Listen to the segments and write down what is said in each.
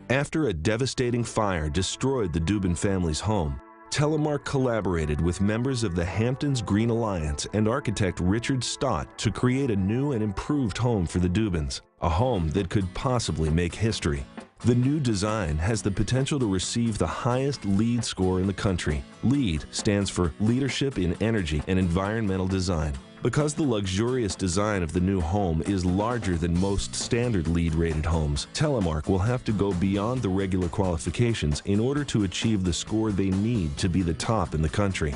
After a devastating fire destroyed the Dubin family's home, Telemark collaborated with members of the Hamptons Green Alliance and architect Richard Stott to create a new and improved home for the Dubins, a home that could possibly make history. The new design has the potential to receive the highest LEED score in the country. LEED stands for Leadership in Energy and Environmental Design. Because the luxurious design of the new home is larger than most standard LEED-rated homes, Telemark will have to go beyond the regular qualifications in order to achieve the score they need to be the top in the country.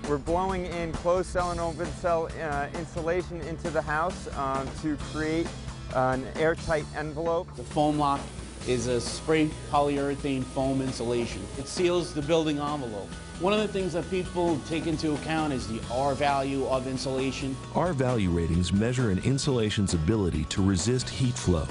We're blowing in closed cell and open cell insulation into the house to create an airtight envelope. The foam lock is a spray polyurethane foam insulation. It seals the building envelope. One of the things that people take into account is the R value of insulation. R value ratings measure an insulation's ability to resist heat flow.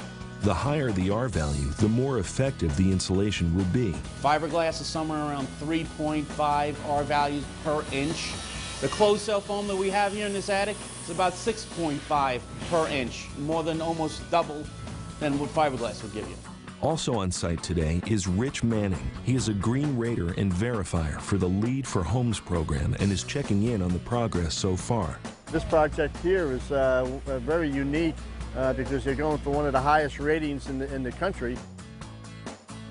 The higher the R value, the more effective the insulation will be. Fiberglass is somewhere around 3.5 R values per inch. The closed cell foam that we have here in this attic is about 6.5 per inch, more than almost double than what fiberglass would give you. Also on site today is Rich Manning. He is a Green Rater and verifier for the LEED for Homes program and is checking in on the progress so far. This project here is very unique because you're going for one of the highest ratings in the country.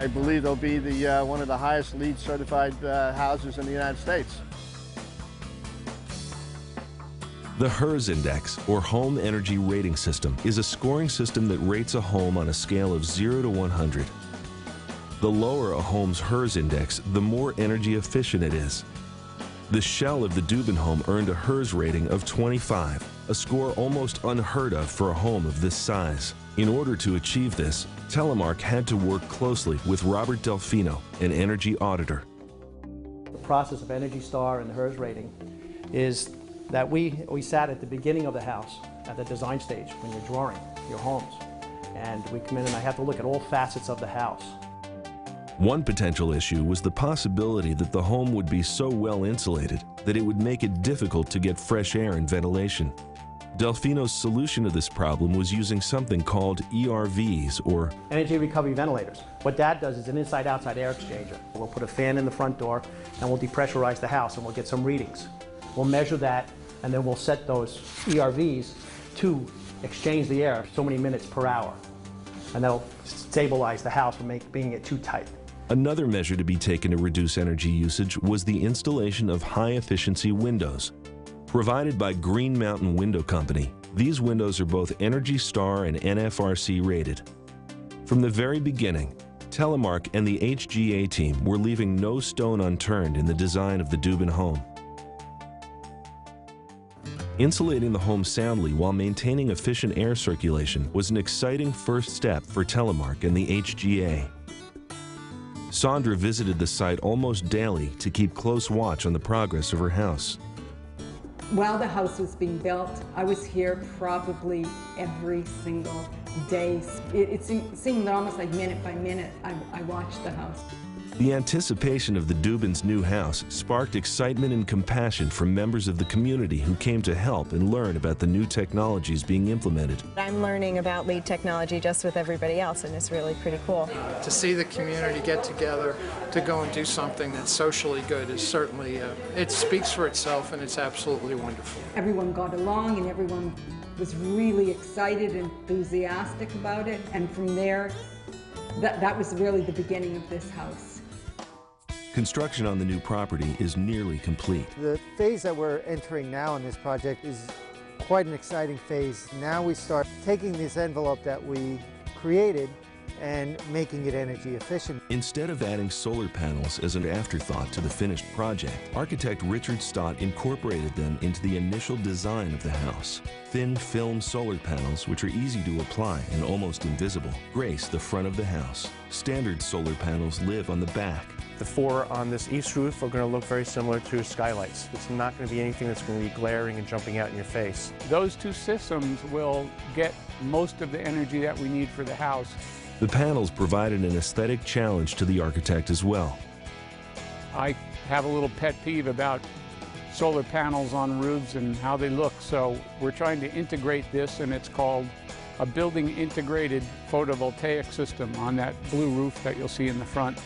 I believe they'll be one of the highest LEED certified houses in the United States. The HERS Index, or Home Energy Rating System, is a scoring system that rates a home on a scale of 0 to 100. The lower a home's HERS Index, the more energy efficient it is. The shell of the Dubin home earned a HERS rating of 25, a score almost unheard of for a home of this size. In order to achieve this, Telemark had to work closely with Robert Delfino, an energy auditor. The process of Energy Star and the HERS rating is that we sat at the beginning of the house at the design stage when you're drawing your homes. And we come in and I have to look at all facets of the house. One potential issue was the possibility that the home would be so well insulated that it would make it difficult to get fresh air and ventilation. Delfino's solution to this problem was using something called ERVs, or Energy Recovery Ventilators. What that does is an inside-outside air exchanger. We'll put a fan in the front door and we'll depressurize the house and we'll get some readings. We'll measure that and then we'll set those ERVs to exchange the air so many minutes per hour. And that'll stabilize the house from being it too tight. Another measure to be taken to reduce energy usage was the installation of high-efficiency windows. Provided by Green Mountain Window Company, these windows are both Energy Star and NFRC rated. From the very beginning, Telemark and the HGA team were leaving no stone unturned in the design of the Dubin home. Insulating the home soundly while maintaining efficient air circulation was an exciting first step for Telemark and the HGA. Sandra visited the site almost daily to keep close watch on the progress of her house. While the house was being built, I was here probably every single day. It seemed almost like minute by minute I watched the house. The anticipation of the Dubins' new house sparked excitement and compassion from members of the community who came to help and learn about the new technologies being implemented. I'm learning about LEED technology just with everybody else, and it's really pretty cool. To see the community get together to go and do something that's socially good is certainly, it speaks for itself, and it's absolutely wonderful. Everyone got along and everyone was really excited and enthusiastic about it, and from there, that was really the beginning of this house. Construction on the new property is nearly complete. The phase that we're entering now in this project is quite an exciting phase. Now we start taking this envelope that we created and making it energy efficient. Instead of adding solar panels as an afterthought to the finished project, architect Richard Stott incorporated them into the initial design of the house. Thin film solar panels, which are easy to apply and almost invisible, grace the front of the house. Standard solar panels live on the back. The four on this east roof are going to look very similar to skylights. It's not going to be anything that's going to be glaring and jumping out in your face. Those two systems will get most of the energy that we need for the house. The panels provided an aesthetic challenge to the architect as well. I have a little pet peeve about solar panels on roofs and how they look, so we're trying to integrate this, and it's called a building integrated photovoltaic system on that blue roof that you'll see in the front.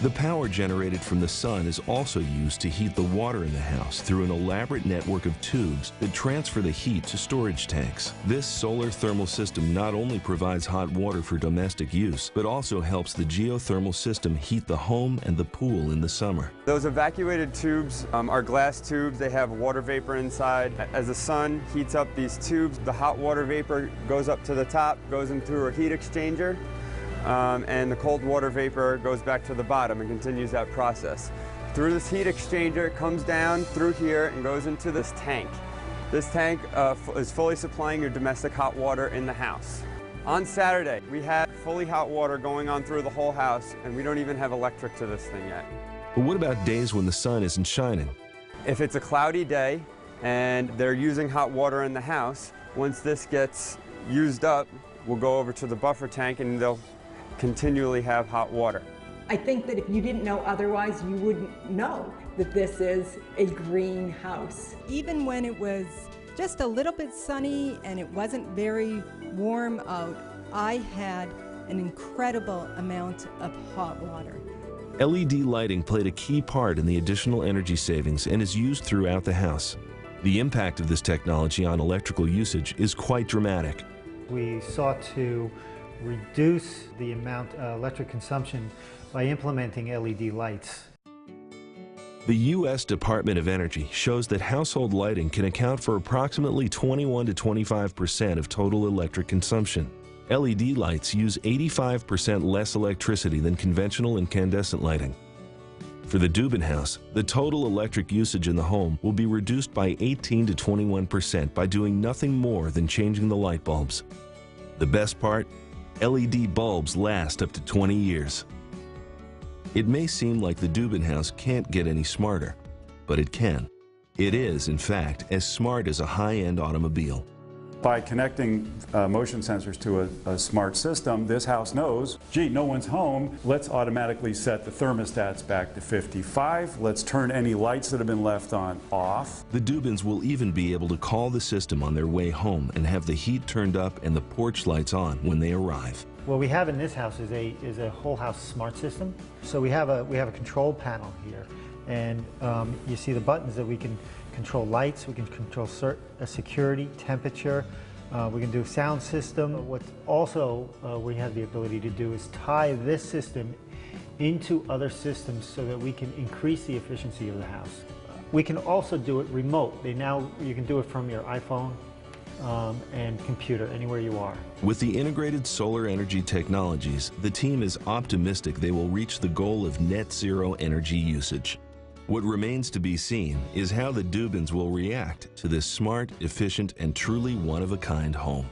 The power generated from the sun is also used to heat the water in the house through an elaborate network of tubes that transfer the heat to storage tanks. This solar thermal system not only provides hot water for domestic use, but also helps the geothermal system heat the home and the pool in the summer. Those evacuated tubes are glass tubes. They have water vapor inside. As the sun heats up these tubes, the hot water vapor goes up to the top, goes in through a heat exchanger, and the cold water vapor goes back to the bottom and continues that process. Through this heat exchanger, it comes down through here and goes into this tank. This tank is fully supplying your domestic hot water in the house. On Saturday, we had fully hot water going on through the whole house, and we don't even have electric to this thing yet. But what about days when the sun isn't shining? If it's a cloudy day and they're using hot water in the house, once this gets used up, we'll go over to the buffer tank and they'll continually have hot water. I think that if you didn't know otherwise, you wouldn't know that this is a greenhouse. Even when it was just a little bit sunny and it wasn't very warm out, I had an incredible amount of hot water. LED lighting played a key part in the additional energy savings and is used throughout the house. The impact of this technology on electrical usage is quite dramatic. We sought to reduce the amount of electric consumption by implementing LED lights. The U.S. Department of Energy shows that household lighting can account for approximately 21 to 25% of total electric consumption. LED lights use 85% less electricity than conventional incandescent lighting. For the Dubin house, the total electric usage in the home will be reduced by 18 to 21% by doing nothing more than changing the light bulbs. The best part? LED bulbs last up to 20 years. It may seem like the Dubin house can't get any smarter, but it can. It is, in fact, as smart as a high-end automobile. By connecting motion sensors to a smart system, this house knows, gee, no one's home. Let's automatically set the thermostats back to 55. Let's turn any lights that have been left on off. The Dubins will even be able to call the system on their way home and have the heat turned up and the porch lights on when they arrive. What we have in this house is a whole house smart system. So we have a control panel here, and you see the buttons that we can control lights, we can control security, temperature, we can do sound system. What also we have the ability to do is tie this system into other systems so that we can increase the efficiency of the house. We can also do it remote. You can do it from your iPhone and computer, anywhere you are. With the integrated solar energy technologies, the team is optimistic they will reach the goal of net zero energy usage. What remains to be seen is how the Dubins will react to this smart, efficient, and truly one-of-a-kind home.